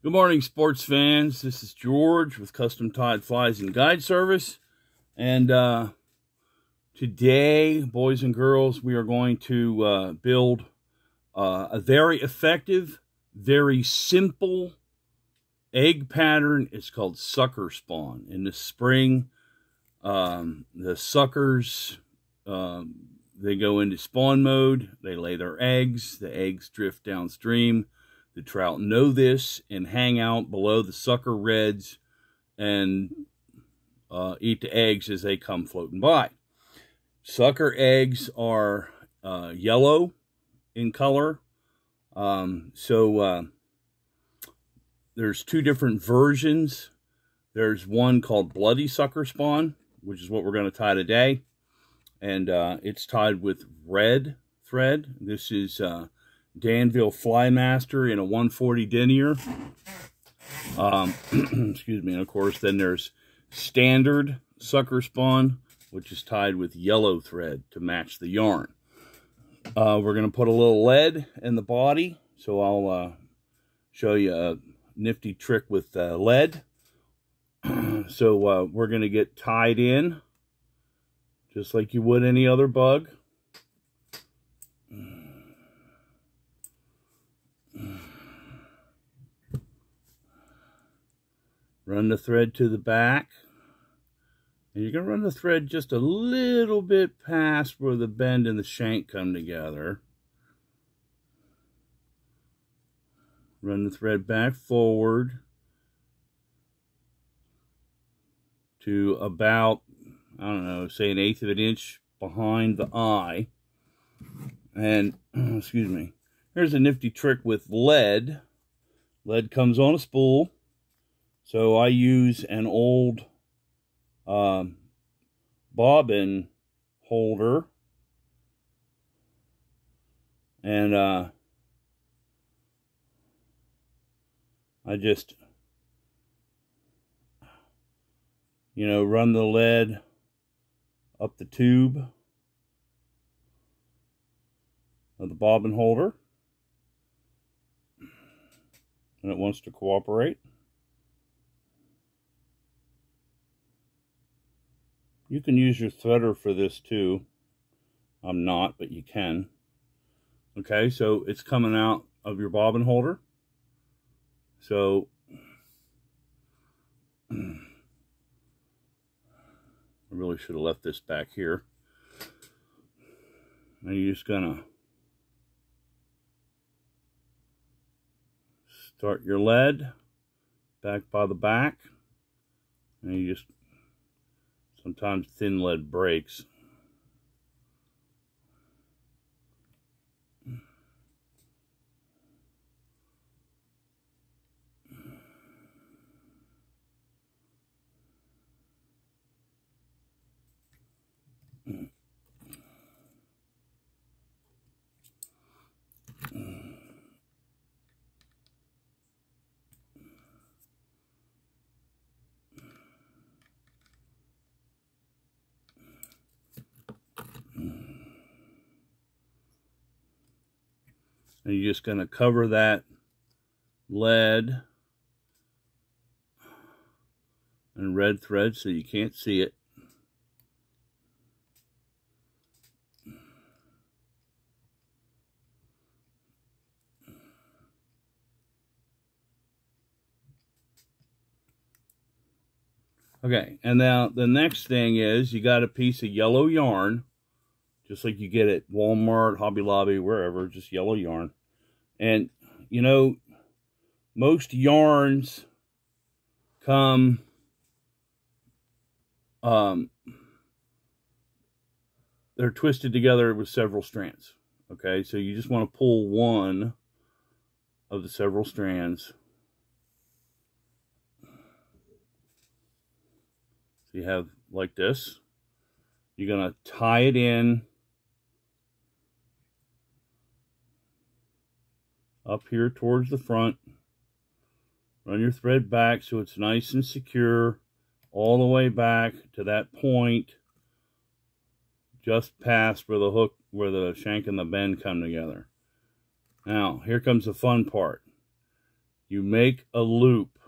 Good morning, sports fans. This is George with Custom Tied Flies and Guide Service. And today, boys and girls, we are going to build a very effective, very simple egg pattern. It's called sucker spawn. In the spring, the suckers, they go into spawn mode. They lay their eggs. The eggs drift downstream. The trout know this and hang out below the sucker redds and eat the eggs as they come floating by. Sucker eggs are yellow in color. There's two different versions. There's one called Bloody Sucker Spawn, which is what we're going to tie today. And it's tied with red thread. This is Danville Flymaster in a 140 denier. Excuse me. And of course, then there's standard sucker spawn, which is tied with yellow thread to match the yarn. We're going to put a little lead in the body. So I'll show you a nifty trick with lead. So we're going to get tied in just like you would any other bug. Run the thread to the back. And you're going to run the thread just a little bit past where the bend and the shank come together. Run the thread back forward to about, I don't know, say 1/8 of an inch behind the eye. And, excuse me, here's a nifty trick with lead. Lead comes on a spool. So I use an old bobbin holder, and I just, run the lead up the tube of the bobbin holder, and it wants to cooperate. You can use your threader for this too. I'm not, but you can. Okay, so it's coming out of your bobbin holder. So I really should have left this back here. And you're just gonna start your lead back by the back, and you just, sometimes thin lead breaks. And you're just going to cover that lead and red thread so you can't see it. Okay, and now the next thing is you got a piece of yellow yarn, just like you get at Walmart, Hobby Lobby, wherever, just yellow yarn. And, most yarns come, they're twisted together with several strands. Okay, so you just want to pull one of the several strands. So you have like this. You're going to tie it in up here towards the front. Run your thread back so it's nice and secure all the way back to that point just past where the hook, where the shank and the bend come together. Now, here comes the fun part. You make a loop.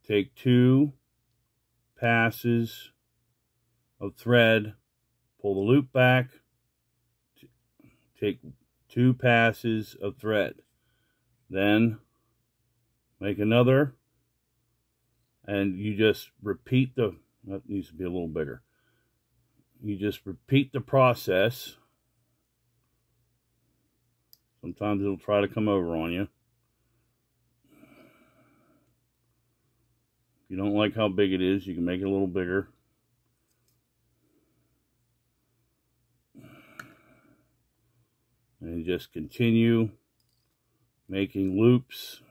Take 2 passes of thread, pull the loop back, take 2 passes of thread, then make another, and you just repeat that needs to be a little bigger. You just repeat the process. Sometimes it'll try to come over on you. If you don't like how big it is, you can make it a little bigger. And just continue making loops.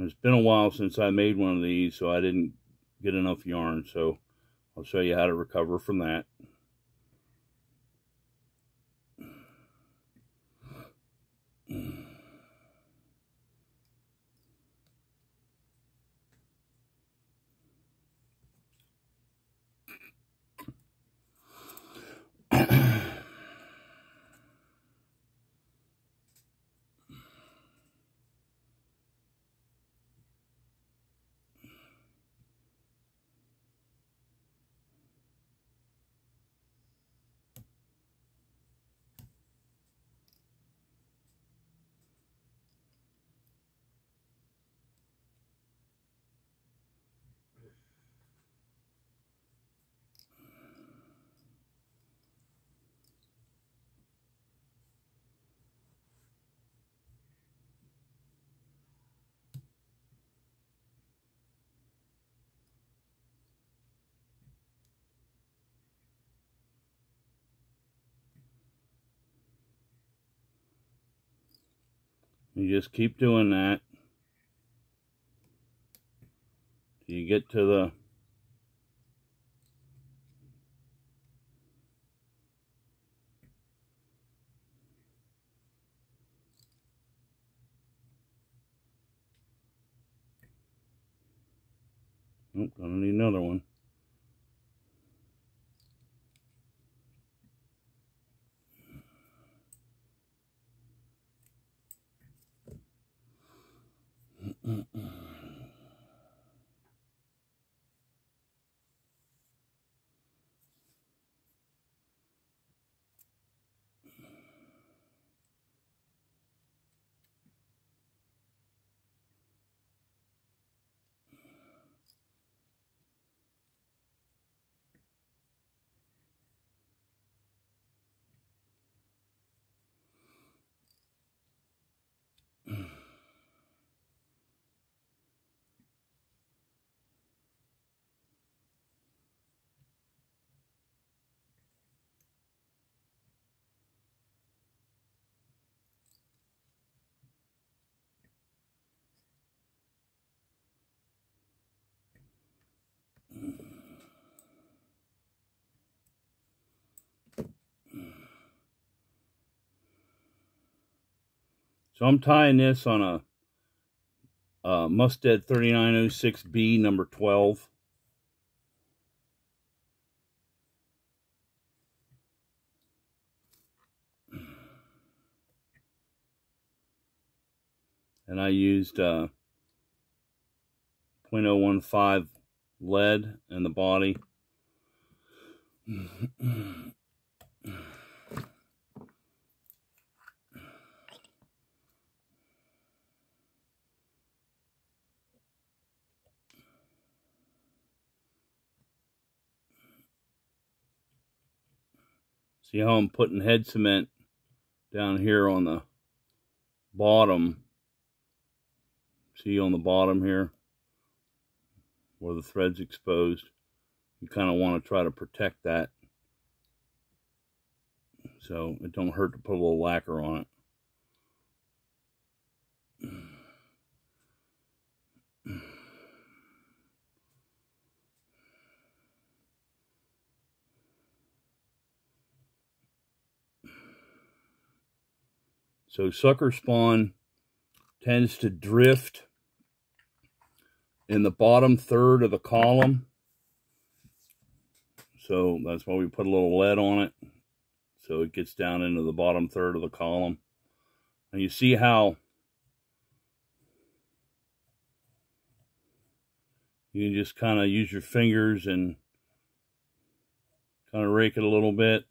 It's been a while since I made one of these, so I didn't get enough yarn, so I'll show you how to recover from that. You just keep doing that till you get to the gonna need another one. So I'm tying this on a Mustad 3906B number 12. And I used 0.015 lead in the body. See how I'm putting head cement down here on the bottom? See on the bottom here where the thread's exposed? You kind of want to try to protect that so it don't hurt to put a little lacquer on it. So sucker spawn tends to drift in the bottom third of the column. So that's why we put a little lead on it, so it gets down into the bottom third of the column. And you see how you can just kind of use your fingers and kind of rake it a little bit.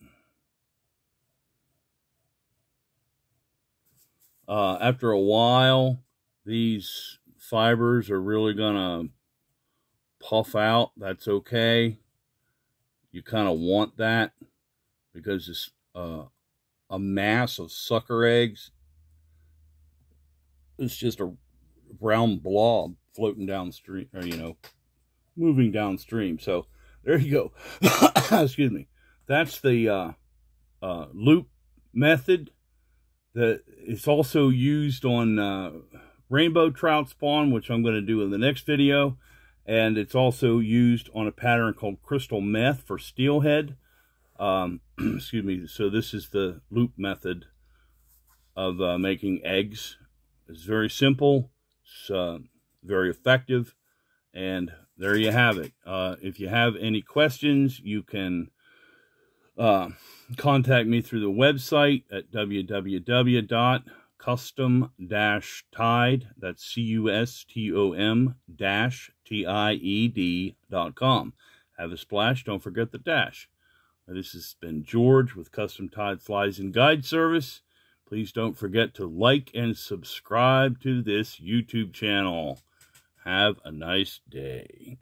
After a while, these fibers are really gonna puff out. That's okay. You kind of want that because it's a mass of sucker eggs. It's just a brown blob floating downstream, or, you know, moving downstream. So there you go. Excuse me. That's the loop method. It's also used on rainbow trout spawn, which I'm going to do in the next video. And it's also used on a pattern called crystal meth for steelhead. Excuse me. So this is the loop method of making eggs. It's very simple. It's very effective. And there you have it. If you have any questions, you can contact me through the website at www.custom-tied, that's custom-tied.com. Have a splash, don't forget the dash. This has been George with Custom Tied Flies and Guide Service. Please don't forget to like and subscribe to this YouTube channel. Have a nice day.